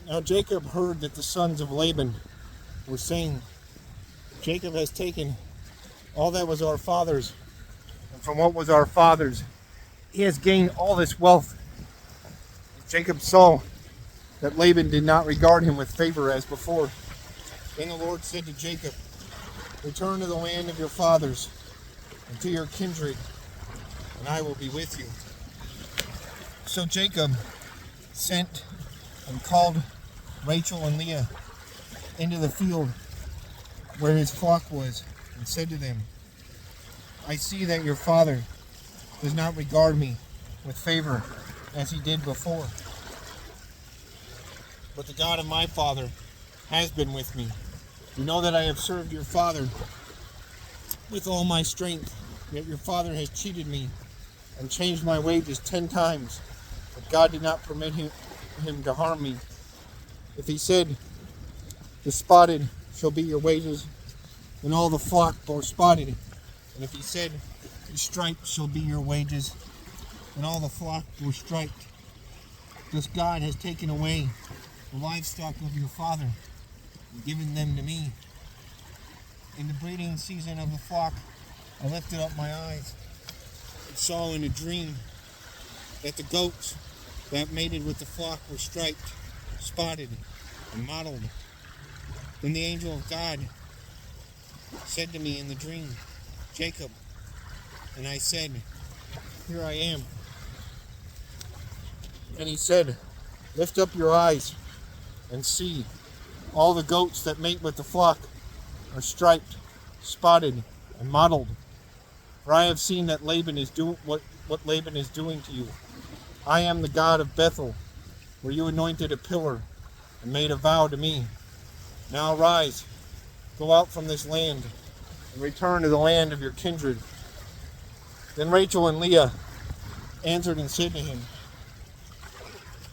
Now Jacob heard that the sons of Laban were saying, Jacob has taken all that was our father's, and from what was our father's, he has gained all this wealth. Jacob saw that Laban did not regard him with favor as before. Then the Lord said to Jacob, return to the land of your fathers and to your kindred, and I will be with you. So Jacob sent and called Rachel and Leah into the field where his flock was, and said to them, I see that your father does not regard me with favor as he did before. But the God of my father has been with me. You know that I have served your father with all my strength, yet your father has cheated me and changed my wages 10 times. But God did not permit him to harm me. If he said, the spotted shall be your wages, then all the flock bore spotted. And if he said, the striped shall be your wages, then all the flock bore striped. Thus God has taken away the livestock of your father and given them to me. In the breeding season of the flock, I lifted up my eyes and saw in a dream that the goats that mated with the flock were striped, spotted, and mottled. Then the angel of God said to me in the dream, Jacob. And I said, here I am. And he said, lift up your eyes and see. All the goats that mate with the flock are striped, spotted, and mottled. For I have seen that Laban is doing what Laban is doing to you. I am the God of Bethel, where you anointed a pillar and made a vow to me. Now arise, go out from this land, and return to the land of your kindred. Then Rachel and Leah answered and said to him,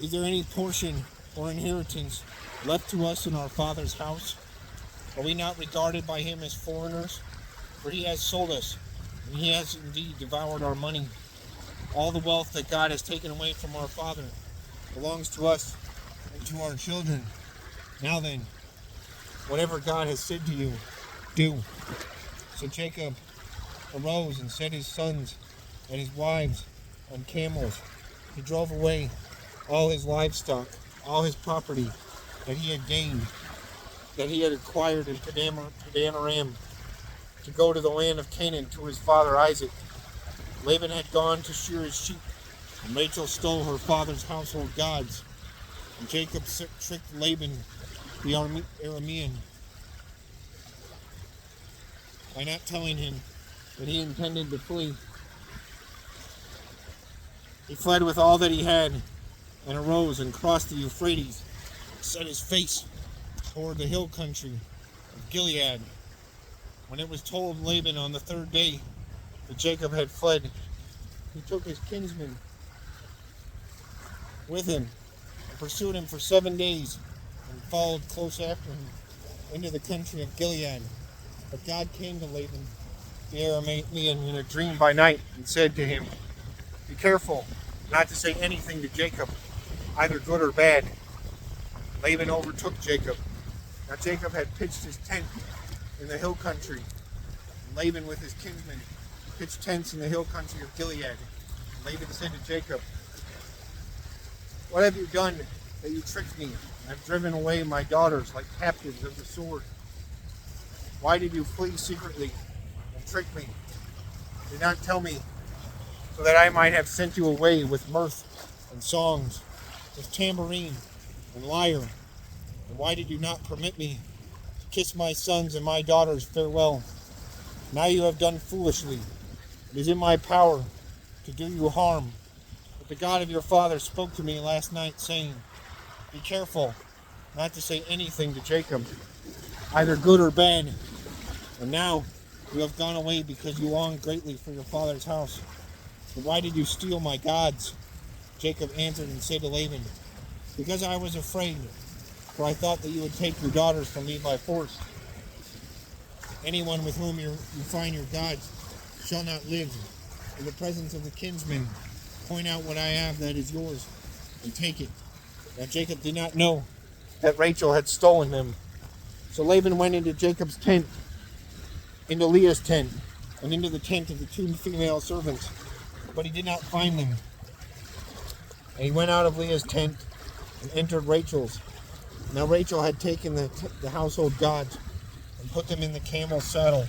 is there any portion or inheritance left to us in our father's house? Are we not regarded by him as foreigners? For he has sold us, and he has indeed devoured our money. All the wealth that God has taken away from our father belongs to us and to our children. Now then, whatever God has said to you, do. So Jacob arose and set his sons and his wives on camels. He drove away all his livestock, all his property that he had gained, that he had acquired in Padan Aram, to go to the land of Canaan to his father Isaac. Laban had gone to shear his sheep, and Rachel stole her father's household gods. And Jacob tricked Laban, the Aramean, by not telling him that he intended to flee. He fled with all that he had, and arose and crossed the Euphrates, and set his face toward the hill country of Gilead. When it was told Laban on the third day that Jacob had fled, he took his kinsmen with him and pursued him for 7 days and followed close after him into the country of Gilead. But God came to Laban, the Aramean, in a dream by night and said to him, be careful not to say anything to Jacob, either good or bad. Laban overtook Jacob. Now Jacob had pitched his tent in the hill country. And Laban with his kinsmen pitched tents in the hill country of Gilead. And Laban said to Jacob, what have you done that you tricked me? I've driven away my daughters like captives of the sword. Why did you flee secretly and trick me? Did not tell me, so that I might have sent you away with mirth and songs, with tambourine and lyre. And why did you not permit me to kiss my sons and my daughters farewell? Now you have done foolishly. It is in my power to do you harm. But the God of your father spoke to me last night, saying, be careful not to say anything to Jacob, either good or bad. And now you have gone away because you long greatly for your father's house. But why did you steal my gods? Jacob answered and said to Laban, because I was afraid, for I thought that you would take your daughters from me by force. Anyone with whom you find your gods shall not live. In the presence of the kinsmen, point out what I have that is yours, and take it. Now Jacob did not know that Rachel had stolen them. So Laban went into Jacob's tent, into Leah's tent, and into the tent of the two female servants, but he did not find them. And he went out of Leah's tent and entered Rachel's. Now Rachel had taken the household gods and put them in the camel's saddle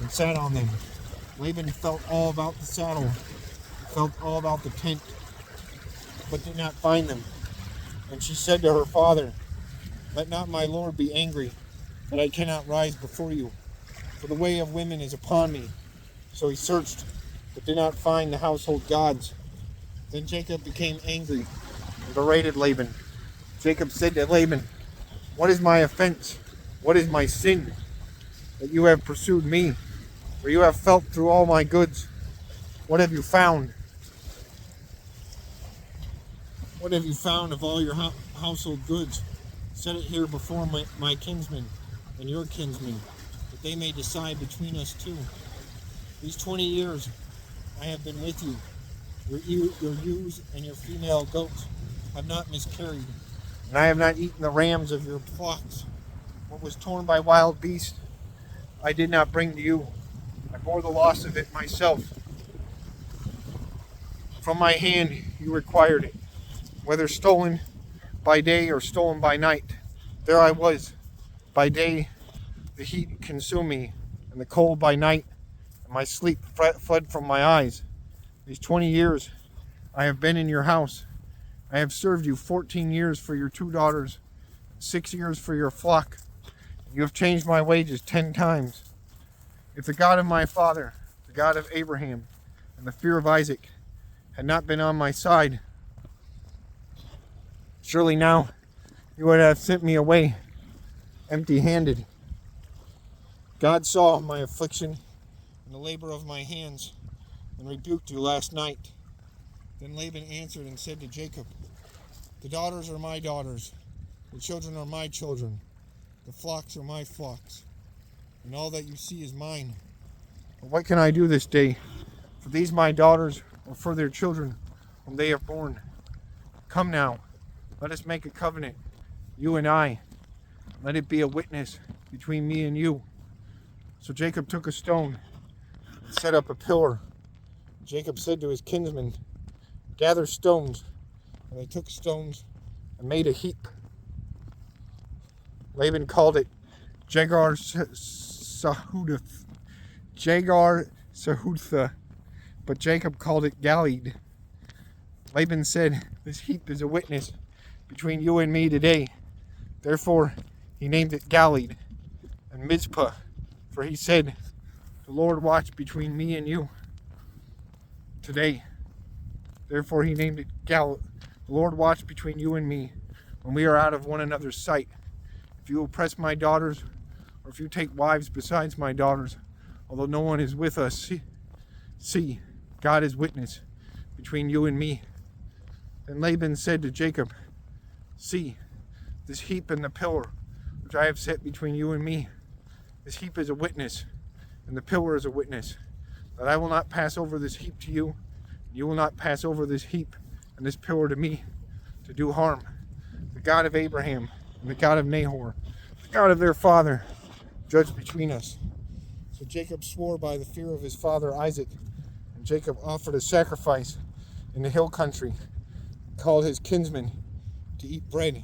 and sat on them. Laban felt all about the saddle, felt all about the tent, but did not find them. And she said to her father, "Let not my lord be angry, that I cannot rise before you, for the way of women is upon me." So he searched, but did not find the household gods. Then Jacob became angry and berated Laban. Jacob said to Laban, "What is my offense? What is my sin? That you have pursued me, for you have felt through all my goods. What have you found? What have you found of all your household goods? Set it here before my kinsmen and your kinsmen, that they may decide between us two. These 20 years I have been with you. Your ewes and your female goats have not miscarried, and I have not eaten the rams of your flocks. What was torn by wild beasts I did not bring to you. I bore the loss of it myself. From my hand you required it, whether stolen by day or stolen by night. There I was. By day the heat consumed me, and the cold by night, and my sleep fled from my eyes. These 20 years I have been in your house. I have served you 14 years for your 2 daughters, 6 years for your flock. You have changed my wages 10 times. If the God of my father, the God of Abraham, and the fear of Isaac had not been on my side, surely now you would have sent me away empty-handed. God saw my affliction and the labor of my hands, and rebuked you last night." Then Laban answered and said to Jacob, "The daughters are my daughters, the children are my children, the flocks are my flocks, and all that you see is mine. But what can I do this day for these my daughters, or for their children whom they have borne? Come now, let us make a covenant, you and I. Let it be a witness between me and you." So Jacob took a stone and set up a pillar. Jacob said to his kinsmen, "Gather stones." And they took stones and made a heap. Laban called it Jagar Sahutha, but Jacob called it Galeed. Laban said, "This heap is a witness between you and me today." Therefore he named it Galeed and Mizpah, for he said, "The Lord watch between me and you today." Therefore he named it The Lord watch between you and me when we are out of one another's sight. If you oppress my daughters, or if you take wives besides my daughters, although no one is with us, see, God is witness between you and me. Then Laban said to Jacob, "See, this heap and the pillar which I have set between you and me. This heap is a witness, and the pillar is a witness, that I will not pass over this heap to you, and you will not pass over this heap and this pillar to me, to do harm. The God of Abraham and the God of Nahor, the God of their father, judge between us." So Jacob swore by the fear of his father Isaac, and Jacob offered a sacrifice in the hill country, called his kinsmen to eat bread.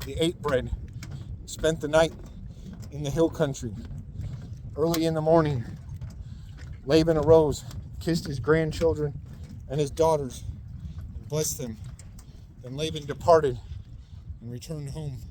They ate bread, and spent the night in the hill country. Early in the morning, Laban arose, kissed his grandchildren and his daughters, and blessed them. Then Laban departed and returned home.